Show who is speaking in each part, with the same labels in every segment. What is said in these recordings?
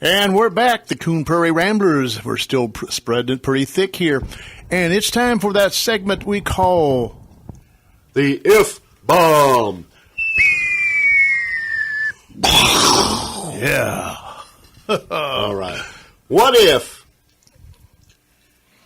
Speaker 1: And we're back, the Coon Prairie Ramblers. We're still spreading it pretty thick here. And it's time for that segment we call
Speaker 2: the If Bomb.
Speaker 1: Yeah.
Speaker 2: All right. What if,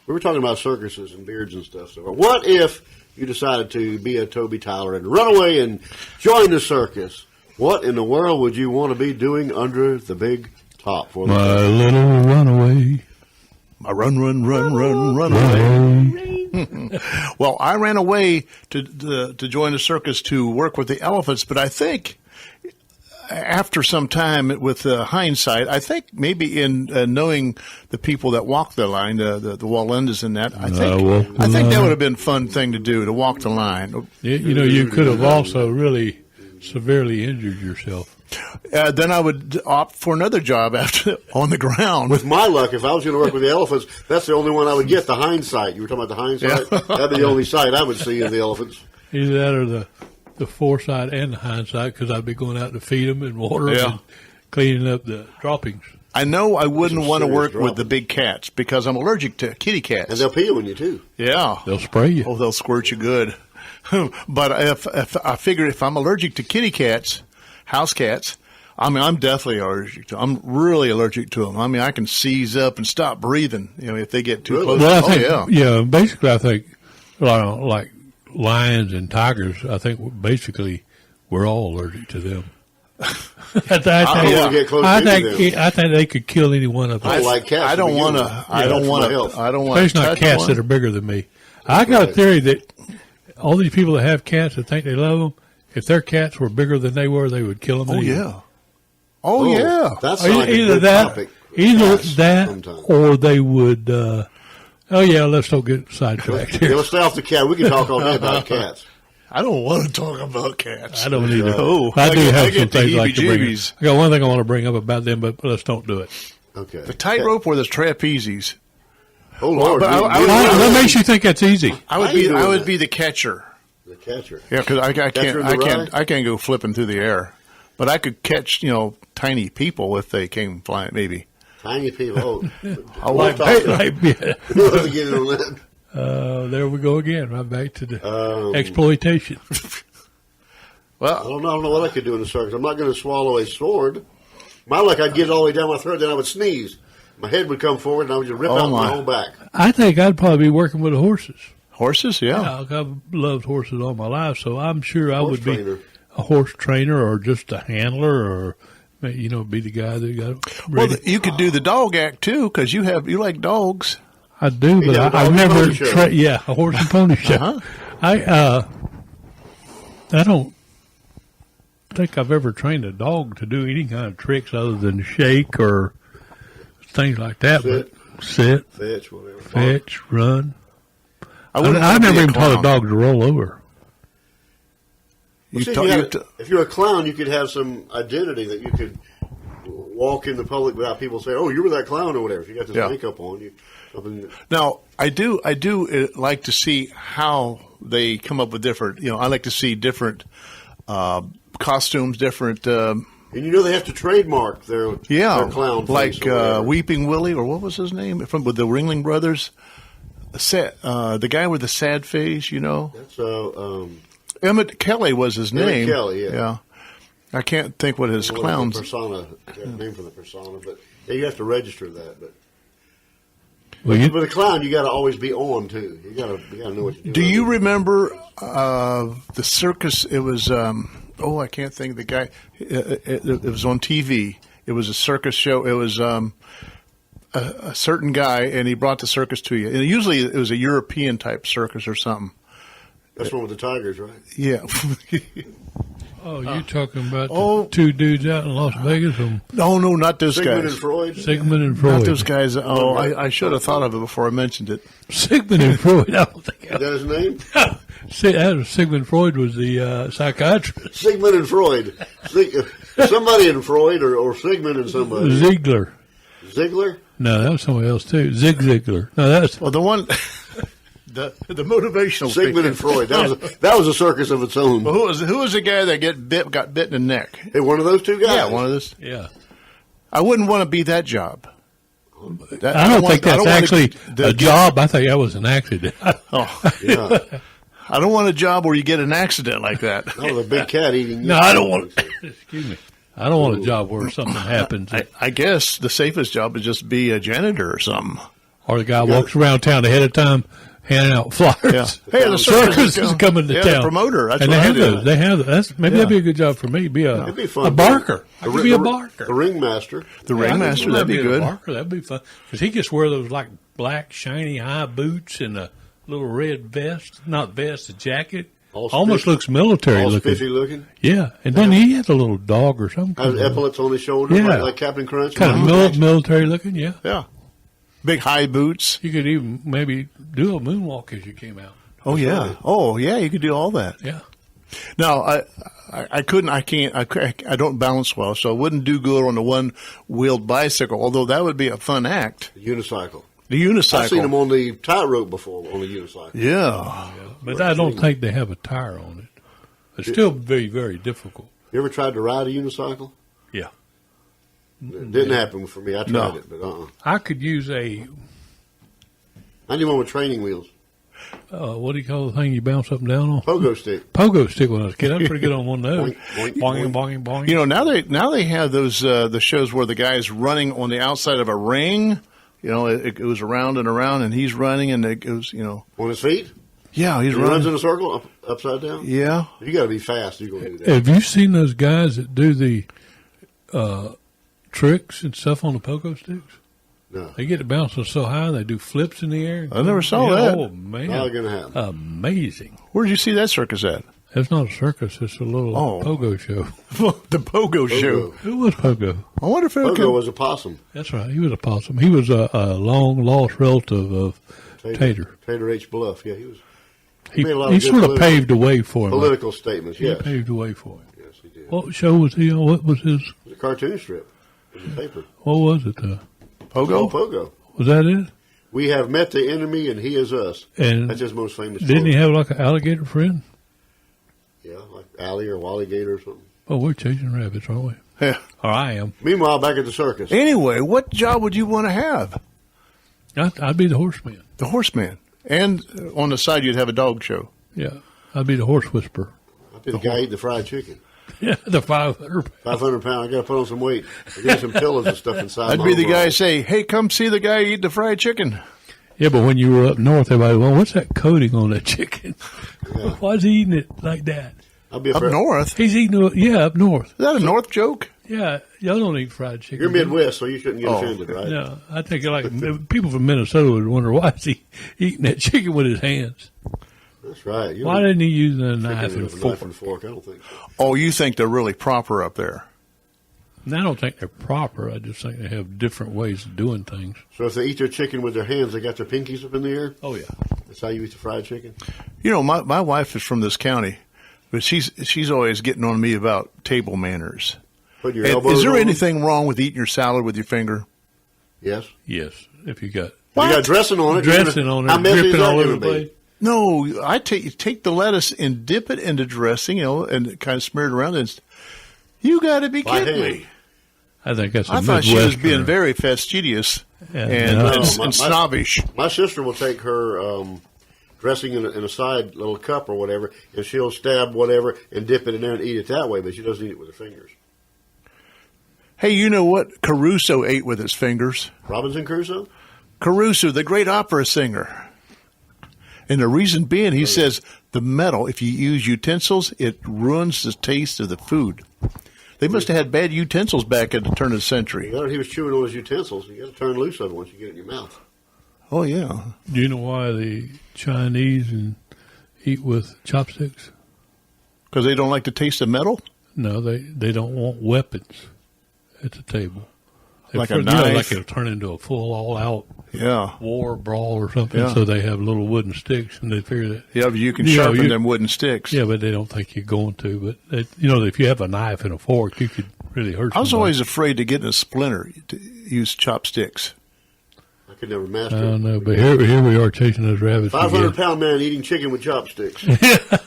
Speaker 2: we were talking about circuses and beards and stuff, so what if you decided to be a Toby Tyler and run away and join the circus? What in the world would you want to be doing under the big top for the
Speaker 3: My little runaway.
Speaker 1: My run away. Well, I ran away to join the circus to work with the elephants, but I think after some time with hindsight, I think maybe in knowing the people that walk the line, the Wallendas and that, I think that would have been a fun thing to do, to walk the line.
Speaker 3: You could have also really severely injured yourself.
Speaker 1: Then I would opt for another job after on the ground.
Speaker 2: With my luck, if I was going to work with the elephants, that's the only one I would get, the hindsight. You were talking about the hindsight? Yeah. That'd be the only sight I would see of the elephants.
Speaker 3: Either that or the foresight and the hindsight, because I'd be going out to feed them and water them and cleaning up the droppings.
Speaker 1: I know I wouldn't want to work with the big cats because I'm allergic to kitty cats.
Speaker 2: And they'll pee on you, too.
Speaker 1: Yeah.
Speaker 3: They'll spray you.
Speaker 1: Oh, they'll squirt you good. But if I figure if I'm allergic to kitty cats, house cats, I mean, I'm definitely allergic to them. I'm really allergic to them. I mean, I can seize up and stop breathing, if they get too close.
Speaker 3: Well, I think, basically I think like lions and tigers, I think basically we're all allergic to them.
Speaker 2: I don't want to get close to them.
Speaker 3: I think they could kill any one of us.
Speaker 2: I like cats.
Speaker 1: I don't want to.
Speaker 3: Especially not cats that are bigger than me. I got a theory that all these people that have cats that think they love them, if their cats were bigger than they were, they would kill them.
Speaker 1: Oh, yeah. Oh, yeah.
Speaker 2: That's either that,
Speaker 3: or they would. Let's don't get sidetracked here.
Speaker 2: Let's stay off the cat. We can talk all day about cats.
Speaker 1: I don't want to talk about cats.
Speaker 3: I don't either.
Speaker 1: I
Speaker 3: do have some things like to bring up. I got one thing I want to bring up about them, but let's don't do it.
Speaker 2: Okay.
Speaker 1: The tightrope or the trapezes?
Speaker 2: Oh Lord!
Speaker 3: What makes you think that's easy?
Speaker 1: I would be the catcher.
Speaker 2: The catcher.
Speaker 1: Yeah, because I can't go flipping through the air, but I could catch tiny people if they came flying. Maybe
Speaker 2: tiny people.
Speaker 3: There we go again. Right back to the exploitation.
Speaker 2: Well, I don't know what I could do in the circus. I'm not going to swallow a sword. My luck, I'd get it all the way down my throat, then I would sneeze. My head would come forward, and I would just rip out my whole back.
Speaker 3: I think I'd probably be working with the horses.
Speaker 1: Horses, yeah.
Speaker 3: I've loved horses all my life, so I'm sure I would be a horse trainer or just a handler or, be the guy that got ready.
Speaker 1: Well, you could do the dog act, too, because you like dogs.
Speaker 3: I do, but I've never a horse and pony show.
Speaker 1: Uh-huh.
Speaker 3: I don't think I've ever trained a dog to do any kind of tricks other than shake or things like that. Sit,
Speaker 2: fetch, whatever.
Speaker 3: Fetch, run. I've never even taught a dog to roll over.
Speaker 2: If you're a clown, you could have some identity that you could walk in the public without people saying, "Oh, you were that clown" or whatever. If you got this makeup on, you.
Speaker 1: Now, I do like to see how they come up with different. I like to see different costumes, different.
Speaker 2: And they have to trademark their clown face,
Speaker 1: like Weeping Willie, or what was his name with the Ringling Brothers? The guy with the sad face,
Speaker 2: That's
Speaker 1: Emmett Kelly was his name.
Speaker 2: Emmett Kelly, yeah.
Speaker 1: I can't think what his clown's
Speaker 2: name for the persona, but you have to register that. But with a clown, you got to always be on too. You got to know what you're doing.
Speaker 1: Do you remember the circus? It was I can't think of the guy. It was on TV. It was a circus show. It was a certain guy, and he brought the circus to you. And usually, it was a European type circus or something.
Speaker 2: That's one with the tigers, right?
Speaker 1: Yeah.
Speaker 3: Oh, you're talking about the two dudes out in Las Vegas?
Speaker 1: No, not those
Speaker 2: Sigmund
Speaker 1: guys.
Speaker 2: And Freud?
Speaker 3: Sigmund and Freud.
Speaker 1: Not those guys. Oh, I should have thought of it before I mentioned it.
Speaker 3: Sigmund and Freud. I don't think.
Speaker 2: Is that his name?
Speaker 3: Sigmund Freud was the psychiatrist.
Speaker 2: Sigmund and Freud. Somebody in Freud or Sigmund and somebody.
Speaker 3: Ziegler.
Speaker 2: Ziegler?
Speaker 3: No, that was somebody else too. Zig Ziglar. No, that's
Speaker 1: the one. The motivational
Speaker 2: Sigmund and Freud. That was a circus of its own.
Speaker 1: Well, who was the guy that got bit in the neck?
Speaker 2: Hey, one of those two guys.
Speaker 1: Yeah, one of those.
Speaker 3: Yeah.
Speaker 1: I wouldn't want to be that job.
Speaker 3: I don't think that's actually a job. I think that was an accident.
Speaker 2: Yeah.
Speaker 1: I don't want a job where you get an accident like that.
Speaker 2: Oh, the big cat eating.
Speaker 3: No, I don't want. Excuse me. I don't want a job where something happens,
Speaker 1: I guess the safest job is just be a janitor or something.
Speaker 3: or the guy walks around town ahead of time handing out flyers.
Speaker 1: Yeah. Hey, the circus
Speaker 3: is coming to town.
Speaker 1: The promoter. That's
Speaker 3: and
Speaker 1: what
Speaker 3: they
Speaker 1: I
Speaker 3: have
Speaker 1: do.
Speaker 3: those. They have that's maybe that'd be a good job for me.
Speaker 2: It'd be fun.
Speaker 3: A barker. I could be a barker.
Speaker 2: The ringmaster.
Speaker 1: The ringmaster. That'd be good.
Speaker 3: A barker. That'd be fun because he gets wear those like black shiny high boots and a little red vest. Not vest, a jacket. Almost looks military
Speaker 2: all
Speaker 3: looking.
Speaker 2: Spiffy looking.
Speaker 3: Yeah, and then he has a little dog or something.
Speaker 2: Has epaulets on his shoulder,
Speaker 3: Yeah.
Speaker 2: like Captain Crunch.
Speaker 3: Kind of military looking. Yeah.
Speaker 1: Yeah. Big high boots.
Speaker 3: You could even maybe do a moonwalk as you came out.
Speaker 1: Oh yeah.
Speaker 2: right.
Speaker 1: Oh yeah. You could do all that.
Speaker 3: Yeah.
Speaker 1: Now I couldn't. I can't. I don't balance well, so I wouldn't do good on the one-wheeled bicycle. Although that would be a fun act.
Speaker 2: Unicycle.
Speaker 1: The unicycle.
Speaker 2: I've seen them on the tightrope before on the unicycle.
Speaker 1: Yeah.
Speaker 3: But I don't think they have a tire on it. It's still very, very difficult.
Speaker 2: You ever tried to ride a unicycle?
Speaker 3: Yeah.
Speaker 2: It didn't happen for me. I tried
Speaker 1: No.
Speaker 2: it, but
Speaker 3: I could use a,
Speaker 2: I need one with training wheels.
Speaker 3: what do you call the thing you bounce up and down on?
Speaker 2: Pogo stick.
Speaker 3: Pogo stick when I was a kid. I was pretty good on one of those.
Speaker 2: Boink, boink,
Speaker 3: Boing,
Speaker 2: boink.
Speaker 3: boing, boing.
Speaker 1: You know, now they have those the shows where the guy's running on the outside of a ring. You know, it goes around and around, and he's running, and it goes. You know,
Speaker 2: On his feet?
Speaker 1: yeah, he's
Speaker 2: He runs
Speaker 1: running.
Speaker 2: in a circle, upside down?
Speaker 1: Yeah.
Speaker 2: You got to be fast. You're going to do that.
Speaker 3: Have you seen those guys that do the tricks and stuff on the pogo sticks?
Speaker 2: No.
Speaker 3: They get it bouncing so high, they do flips in the air.
Speaker 1: I never saw
Speaker 3: Yeah,
Speaker 1: that.
Speaker 3: Oh, man.
Speaker 2: Not going to happen.
Speaker 3: Amazing.
Speaker 1: Where did you see that circus at?
Speaker 3: It's not a circus. It's a little
Speaker 1: Oh.
Speaker 3: pogo show.
Speaker 1: The Pogo Show.
Speaker 3: Who was Pogo?
Speaker 1: I wonder if it
Speaker 2: Pogo
Speaker 1: could.
Speaker 2: was a possum.
Speaker 3: That's right. He was a possum. He was a long lost relative of Tater.
Speaker 2: Tater H. Bluff. Yeah, he was.
Speaker 3: He
Speaker 2: made a lot of good
Speaker 3: sort of
Speaker 2: political-
Speaker 3: paved the way for him.
Speaker 2: Political statements,
Speaker 3: He
Speaker 2: yes.
Speaker 3: paved the way for him.
Speaker 2: Yes, he did.
Speaker 3: What show was he on? What was his?
Speaker 2: It was a cartoon strip in the paper.
Speaker 3: What was it?
Speaker 2: Oh,
Speaker 1: Pogo?
Speaker 2: Pogo.
Speaker 3: Was that it?
Speaker 2: We have met the enemy, and he is us.
Speaker 3: And
Speaker 2: That's his most famous.
Speaker 3: didn't he
Speaker 2: quote.
Speaker 3: have like an alligator friend?
Speaker 2: Yeah, like Allie or Wally Gator or something.
Speaker 3: Oh, we're chasing rabbits, aren't we?
Speaker 1: Yeah.
Speaker 3: Or I am.
Speaker 2: Meanwhile, back at the circus.
Speaker 1: Anyway, what job would you want to have?
Speaker 3: I'd be the horseman.
Speaker 1: The horseman. And on the side, you'd have a dog show.
Speaker 3: Yeah, I'd be the horse whisperer.
Speaker 2: I'd be the guy eating the fried chicken.
Speaker 3: Yeah, the 500.
Speaker 2: 500 pounds. I got to put on some weight. I got some pillows and stuff inside.
Speaker 1: I'd
Speaker 2: my
Speaker 1: be the guy
Speaker 2: overalls.
Speaker 1: say, "Hey, come see the guy eat the fried chicken."
Speaker 3: Yeah, but when you were up north, everybody, well, what's that coating on that chicken?
Speaker 2: Yeah.
Speaker 3: Why is he eating it like that?
Speaker 2: I'll be a
Speaker 1: Up north.
Speaker 3: He's eating it, yeah, up north.
Speaker 1: Is that a north joke?
Speaker 3: Yeah, y'all don't eat fried chicken.
Speaker 2: You're Midwest, so you shouldn't get
Speaker 1: Oh,
Speaker 2: offended, right?
Speaker 3: No, I think like people from Minnesota would wonder why is he eating that chicken with his hands?
Speaker 2: That's right. You
Speaker 3: Why
Speaker 2: don't
Speaker 3: didn't he use a
Speaker 2: chicken
Speaker 3: knife and
Speaker 2: with a
Speaker 3: fork?
Speaker 2: knife and fork. I don't think so.
Speaker 1: Oh, you think they're really proper up there?
Speaker 3: And I don't think they're proper. I just think they have different ways of doing things.
Speaker 2: So if they eat their chicken with their hands, they got their pinkies up in the air?
Speaker 3: Oh yeah.
Speaker 2: That's how you eat the fried chicken?
Speaker 1: You know, my wife is from this county, but she's always getting on me about table manners.
Speaker 2: Put your
Speaker 1: And
Speaker 2: elbows
Speaker 1: is there
Speaker 2: on?
Speaker 1: anything wrong with eating your salad with your finger?
Speaker 2: Yes.
Speaker 3: Yes, if you got
Speaker 2: If you got dressing on it.
Speaker 3: dressing on
Speaker 2: How
Speaker 3: it,
Speaker 2: messy is
Speaker 3: dripping
Speaker 2: that
Speaker 3: all over
Speaker 2: gonna
Speaker 3: the
Speaker 2: be?
Speaker 3: place.
Speaker 1: No, I take the lettuce and dip it into dressing, you know, and kind of smear it around. And you got to be
Speaker 2: By
Speaker 1: kidding
Speaker 2: hand.
Speaker 1: me!
Speaker 3: I think that's a
Speaker 1: I thought she was being
Speaker 3: Midwesterner.
Speaker 1: very fastidious
Speaker 3: Yeah,
Speaker 1: and,
Speaker 3: no.
Speaker 1: and,
Speaker 2: No,
Speaker 1: and snobbish.
Speaker 2: My sister will take her dressing in a side little cup or whatever, and she'll stab whatever and dip it in there and eat it that way, but she doesn't eat it with her fingers.
Speaker 1: Hey, you know what Caruso ate with his fingers?
Speaker 2: Robinson Crusoe?
Speaker 1: Caruso, the great opera singer. And the reason being, he says the metal, if you use utensils, it ruins the taste of the food. They must have had bad utensils back at the turn of the century.
Speaker 2: He was chewing on his utensils. You got to turn loose of it once you get it in your mouth.
Speaker 1: Oh, yeah.
Speaker 3: Do you know why the Chinese eat with chopsticks?
Speaker 1: Because they don't like the taste of metal?
Speaker 3: No, they don't want weapons at the table.
Speaker 1: Like a
Speaker 3: You know,
Speaker 1: knife?
Speaker 3: like it'll turn into a full all-out
Speaker 1: Yeah.
Speaker 3: war brawl or something.
Speaker 1: Yeah.
Speaker 3: So they have little wooden sticks, and they figure that.
Speaker 1: Yeah, but you can
Speaker 3: You know,
Speaker 1: sharpen
Speaker 3: you-
Speaker 1: them wooden sticks.
Speaker 3: Yeah, but they don't think you're going to. But if you have a knife and a fork, you could really hurt.
Speaker 1: I was
Speaker 3: somebody.
Speaker 1: always afraid to get in a splinter to use chopsticks.
Speaker 2: could never master
Speaker 3: I
Speaker 2: it.
Speaker 3: don't know, but here we are chasing those rabbits.
Speaker 2: 500-pound man eating chicken with chopsticks. We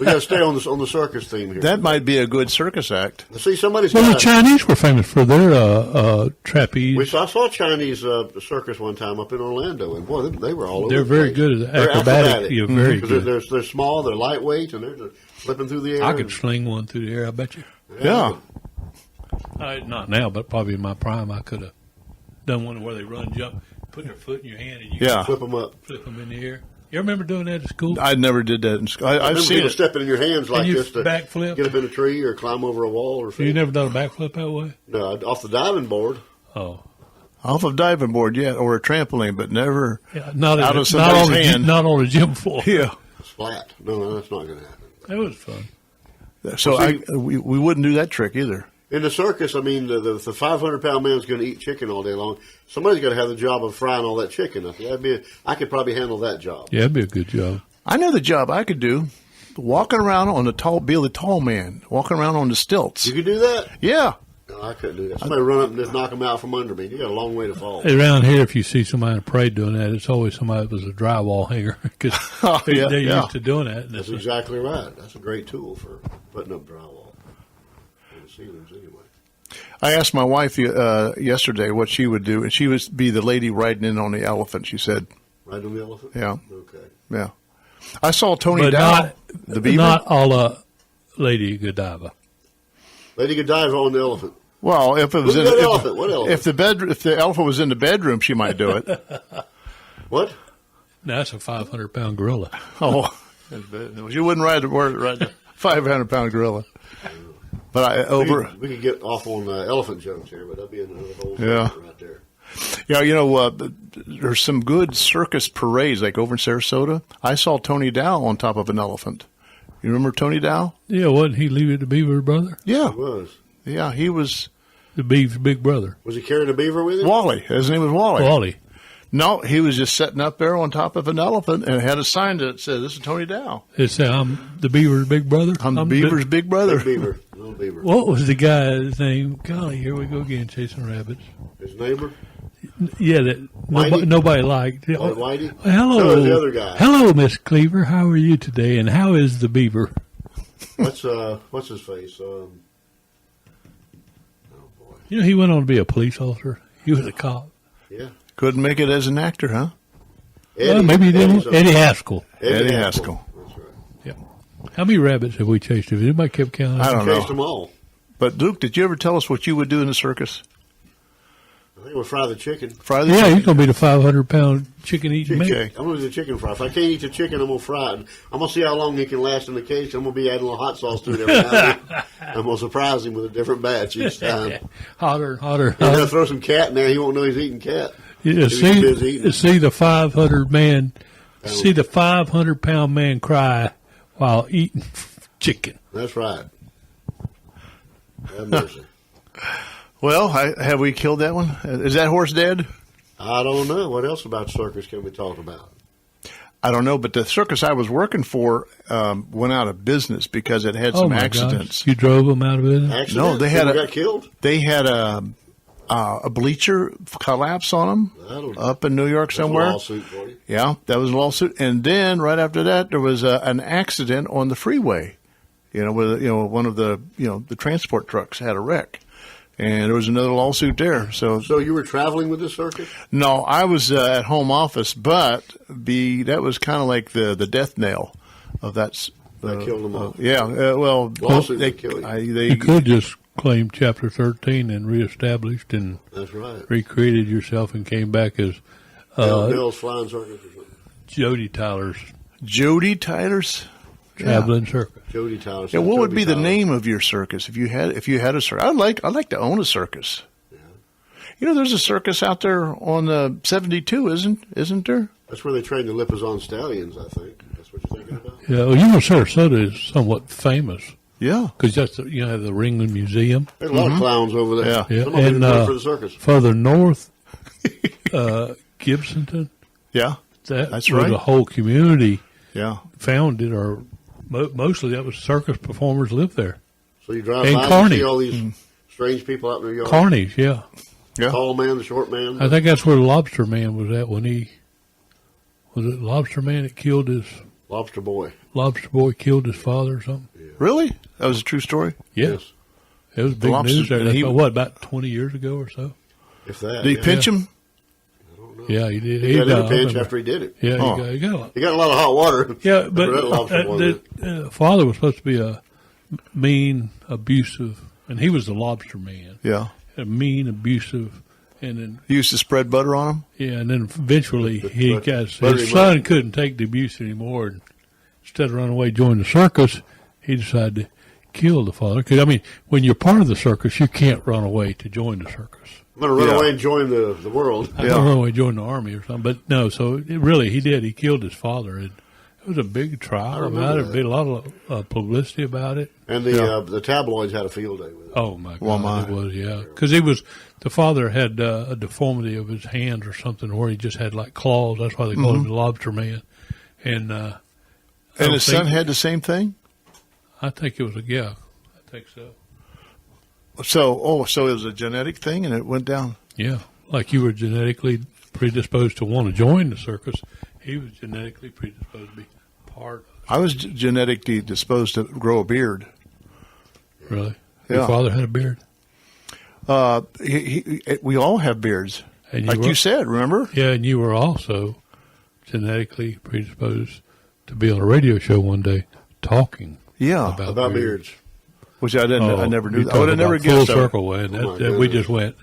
Speaker 2: got to stay on the circus theme here.
Speaker 1: That might be a good circus act.
Speaker 2: See, somebody's
Speaker 3: Well,
Speaker 2: got
Speaker 3: the Chinese were famous for their trapeze.
Speaker 2: I saw a Chinese circus one time up in Orlando, and boy, they were all over.
Speaker 3: They're
Speaker 2: the
Speaker 3: very
Speaker 2: place.
Speaker 3: good at
Speaker 2: They're
Speaker 3: acrobatic. Yeah, very good.
Speaker 2: They're small, they're lightweight, and they're just flipping through the air.
Speaker 3: I could sling one through the air, I bet you.
Speaker 1: Yeah.
Speaker 3: Not now, but probably in my prime, I could have done one where they run, jump, put their foot in your hand, and you
Speaker 1: Yeah.
Speaker 2: flip them up.
Speaker 3: flip them in the air. You remember doing that at school?
Speaker 1: I never did that in school. I've
Speaker 2: Remember
Speaker 1: seen
Speaker 2: people
Speaker 1: it.
Speaker 2: stepping in your hands like
Speaker 3: you
Speaker 2: this to
Speaker 3: backflip?
Speaker 2: get up in a tree or climb over a wall or something.
Speaker 3: You never done a backflip that way?
Speaker 2: No, off the diving board.
Speaker 3: Oh,
Speaker 1: Off of diving board, yeah, or a trampoline, but never.
Speaker 3: yeah, not
Speaker 1: Out of
Speaker 3: not
Speaker 1: somebody's
Speaker 3: on
Speaker 1: hand.
Speaker 3: not on a gym floor.
Speaker 1: Yeah.
Speaker 2: It's flat. No, that's not going to happen.
Speaker 3: That was fun.
Speaker 1: So
Speaker 2: See-
Speaker 1: we wouldn't do that trick either.
Speaker 2: In the circus, I mean, the 500-pound man's going to eat chicken all day long. Somebody's got to have the job of frying all that chicken. I could probably handle that job.
Speaker 3: Yeah, that'd be a good job.
Speaker 1: I know the job I could do. Walking around on be the tall man, walking around on the stilts.
Speaker 2: You could do that?
Speaker 1: Yeah.
Speaker 2: No, I couldn't do that. Somebody run up and just knock them out from under me. You got a long way to fall.
Speaker 3: Around here, if you see somebody in a parade doing that, it's always somebody that was a drywall hanger because
Speaker 1: Yeah,
Speaker 3: they're
Speaker 1: yeah.
Speaker 3: used to doing that.
Speaker 2: That's exactly right. That's a great tool for putting up drywall on the ceilings anyway.
Speaker 1: I asked my wife yesterday what she would do, and she would be the lady riding in on the elephant. She said,
Speaker 2: Right on the elephant?
Speaker 1: Yeah.
Speaker 2: Okay.
Speaker 1: "Yeah." I saw Tony
Speaker 3: But
Speaker 1: Dow,
Speaker 3: not
Speaker 1: the beaver.
Speaker 3: not a Lady Godiva.
Speaker 2: Lady Godiva on the elephant.
Speaker 1: Well, if it was
Speaker 2: What elephant? What elephant?
Speaker 1: if the elephant was in the bedroom, she might do it.
Speaker 2: What?
Speaker 3: Now, that's a 500-pound gorilla.
Speaker 1: Oh, you wouldn't ride the 500-pound gorilla. But
Speaker 2: We could get off on elephant jokes here, but that'd be another whole
Speaker 1: Yeah.
Speaker 2: segment right there.
Speaker 1: there's some good circus parades, like over in Sarasota. I saw Tony Dow on top of an elephant. You remember Tony Dow?
Speaker 3: Yeah, wasn't he Leave It to Beaver's brother?
Speaker 1: Yeah,
Speaker 2: It was.
Speaker 1: yeah, he was
Speaker 3: The Beaver's big brother.
Speaker 2: Was he carrying a beaver with him?
Speaker 1: Wally. His name was Wally.
Speaker 3: Wally.
Speaker 1: No, he was just sitting up there on top of an elephant and had a sign that said, "This is Tony Dow.
Speaker 3: It said, I'm the Beaver's big brother.
Speaker 1: I'm the Beaver's big brother."
Speaker 2: Big beaver. Little beaver.
Speaker 3: What was the guy's name? Golly, here we go again, chasing rabbits.
Speaker 2: His neighbor?
Speaker 3: Yeah, that
Speaker 2: Whitey?
Speaker 3: nobody liked.
Speaker 2: Oh, Whitey?
Speaker 3: Hello,
Speaker 2: No, the other guy.
Speaker 3: Hello, Miss Cleaver. How are you today? And how is the beaver?
Speaker 2: What's his face? Oh, boy.
Speaker 3: You know, he went on to be a police officer. He was a cop.
Speaker 2: Yeah.
Speaker 1: Couldn't make it as an actor, huh?
Speaker 3: Well, maybe he didn't.
Speaker 2: something.
Speaker 3: Eddie Haskell.
Speaker 1: Eddie Haskell.
Speaker 2: That's right.
Speaker 3: Yeah. How many rabbits have we chased? Have anybody kept counting?
Speaker 1: I don't
Speaker 2: Chased
Speaker 1: know.
Speaker 2: them all.
Speaker 1: But Luke, did you ever tell us what you would do in the circus?
Speaker 2: I think we'll fry the chicken.
Speaker 1: Fry the
Speaker 3: Yeah,
Speaker 1: chicken?
Speaker 3: he's gonna be the 500-pound chicken eating man.
Speaker 1: Okay.
Speaker 2: I'm going to do the chicken fry. If I can't eat the chicken, I'm going to fry it. I'm going to see how long he can last in the cage. I'm going to be adding a little hot sauce to it every now and then. I'm going to surprise him with a different batch each time.
Speaker 3: Hotter, hotter,
Speaker 2: I'm going
Speaker 3: hotter.
Speaker 2: to throw some cat in there. He won't know he's eating cat.
Speaker 3: Yeah,
Speaker 2: He's busy eating.
Speaker 3: see the 500-pound man cry while eating chicken.
Speaker 2: That's right. Have mercy.
Speaker 1: Well, have we killed that one? Is that horse dead?
Speaker 2: I don't know. What else about circus can we talk about?
Speaker 1: I don't know, but the circus I was working for went out of business because it had
Speaker 3: Oh
Speaker 1: some
Speaker 3: my
Speaker 1: accidents.
Speaker 3: gosh. You drove them out of it?
Speaker 2: Accident?
Speaker 1: No, they had
Speaker 2: People
Speaker 1: a-
Speaker 2: got killed.
Speaker 1: They had a bleacher collapse on them
Speaker 2: That'll-
Speaker 1: up in New York
Speaker 2: That's a
Speaker 1: somewhere.
Speaker 2: lawsuit for you.
Speaker 1: Yeah, that was a lawsuit. And then right after that, there was an accident on the freeway. One of the the transport trucks had a wreck, and there was another lawsuit there. So
Speaker 2: So you were traveling with this circus?
Speaker 1: no, I was at home office, but that was kind of like the death nail of that.
Speaker 2: That killed them all.
Speaker 1: Yeah, well,
Speaker 2: Lawsuit
Speaker 1: they
Speaker 2: would kill you.
Speaker 3: You could just claim Chapter 13 and reestablished and
Speaker 2: That's right.
Speaker 3: recreated yourself and came back as
Speaker 2: Nels Flying Circus or something.
Speaker 3: Jody Tyler's
Speaker 1: Jody Tyler's.
Speaker 3: Traveling Circus.
Speaker 2: Jody Tyler.
Speaker 1: Yeah, what would
Speaker 2: Jody
Speaker 1: be the
Speaker 2: Tyler.
Speaker 1: name of your circus if you had a circus? I'd like to own a circus.
Speaker 2: Yeah.
Speaker 1: There's a circus out there on 72, isn't there?
Speaker 2: That's where they train the Lipizzan stallions, I think. That's what you're thinking about?
Speaker 3: Yeah, well, Sarasota is somewhat famous
Speaker 1: Yeah.
Speaker 3: because have the Ringling Museum.
Speaker 2: There's a lot of clowns over there.
Speaker 1: Yeah.
Speaker 3: Yeah,
Speaker 2: Some of them
Speaker 3: and
Speaker 2: even work for the circus.
Speaker 3: further north, Gibsonton.
Speaker 1: Yeah.
Speaker 3: That's
Speaker 1: That's
Speaker 3: where
Speaker 1: right.
Speaker 3: the whole community
Speaker 1: Yeah.
Speaker 3: founded, or mostly that was circus performers lived there.
Speaker 2: So you drive
Speaker 3: and
Speaker 2: by and
Speaker 3: Carney.
Speaker 2: see all these strange people out in their yard.
Speaker 3: Carnies, yeah.
Speaker 1: Yeah.
Speaker 2: Tall man, the short man.
Speaker 3: I think that's where the Lobster Man was at when was it Lobster Man that killed his
Speaker 2: Lobster boy.
Speaker 3: Lobster Boy killed his father or something?
Speaker 1: Really? That was a true story?
Speaker 2: Yes.
Speaker 3: It was big
Speaker 1: Lobster-
Speaker 3: news there.
Speaker 1: and
Speaker 3: That's
Speaker 1: he-
Speaker 3: about 20 years ago or so?
Speaker 2: If that.
Speaker 1: Did he pinch him?
Speaker 3: Yeah, he did.
Speaker 2: He got in a
Speaker 3: I
Speaker 2: pinch
Speaker 3: remember.
Speaker 2: after he did it.
Speaker 3: Yeah,
Speaker 1: Oh.
Speaker 3: he got a lot.
Speaker 2: He got a lot of hot water.
Speaker 3: Yeah, but
Speaker 2: That lobster boy
Speaker 3: the father was supposed to be a mean, abusive, and he was the Lobster Man.
Speaker 1: Yeah.
Speaker 3: A mean, abusive, and then
Speaker 1: He used to spread butter on him?
Speaker 3: and then eventually he got
Speaker 2: Buttery
Speaker 3: his son couldn't take the abuse anymore, and instead of running away, join the circus. He decided to kill the father. Because I mean, when you're part of the circus, you can't run away to join the circus.
Speaker 2: I'm going to run
Speaker 1: Yeah.
Speaker 2: away and join the world.
Speaker 3: I don't know, he joined the army or something, but no. So he did. He killed his father, and it was a big trial about it.
Speaker 2: that.
Speaker 3: Been a lot of publicity about it.
Speaker 2: And the tabloids had a field day with it.
Speaker 3: Oh my God,
Speaker 1: Well, my.
Speaker 3: it was because the father had a deformity of his hands or something, where he just had like claws. That's why they called him the Lobster Man. And
Speaker 1: And his son had the same thing?
Speaker 3: I think it was I think so.
Speaker 1: So it was a genetic thing and it went down.
Speaker 3: Yeah, like you were genetically predisposed to want to join the circus. He was genetically predisposed to be part of
Speaker 1: I was genetically disposed to grow a beard.
Speaker 3: it. Really?
Speaker 1: Yeah.
Speaker 3: Your father had a beard?
Speaker 1: We all have beards.
Speaker 3: And
Speaker 1: Like
Speaker 3: were,
Speaker 1: you said, remember?
Speaker 3: Yeah, and you were also genetically predisposed to be on a radio show one day talking
Speaker 1: Yeah.
Speaker 2: About beards.
Speaker 1: Which I didn't. I never knew.
Speaker 3: you
Speaker 1: That. I would have
Speaker 3: talk
Speaker 1: never
Speaker 3: about full
Speaker 1: guessed. That.
Speaker 3: circle, man.
Speaker 2: Oh, my
Speaker 3: That we
Speaker 2: goodness.
Speaker 3: just went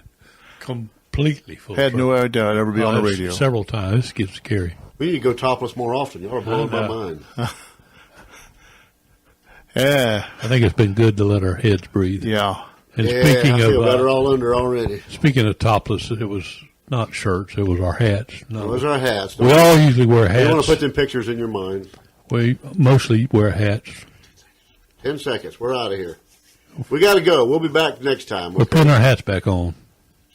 Speaker 3: completely full
Speaker 1: Had
Speaker 3: circle.
Speaker 1: no idea I'd ever be on the
Speaker 3: That's
Speaker 1: radio.
Speaker 3: Several times. This gets scary.
Speaker 2: We need to go topless more often. Y'all are blowing my mind.
Speaker 1: Yeah.
Speaker 3: I think it's been good to let our heads breathe.
Speaker 1: Yeah.
Speaker 3: And
Speaker 2: Yeah,
Speaker 3: speaking
Speaker 2: I feel
Speaker 3: of
Speaker 2: better all under already.
Speaker 3: speaking of topless, it was not shirts; it was our hats. No.
Speaker 2: Those are our hats.
Speaker 3: We all usually wear
Speaker 2: You want
Speaker 3: hats.
Speaker 2: to put them pictures in your mind.
Speaker 3: We mostly wear hats.
Speaker 2: 10 seconds. We're out of here. We got to go. We'll be back next time.
Speaker 3: We're putting our hats back on.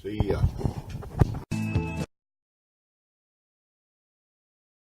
Speaker 2: See ya.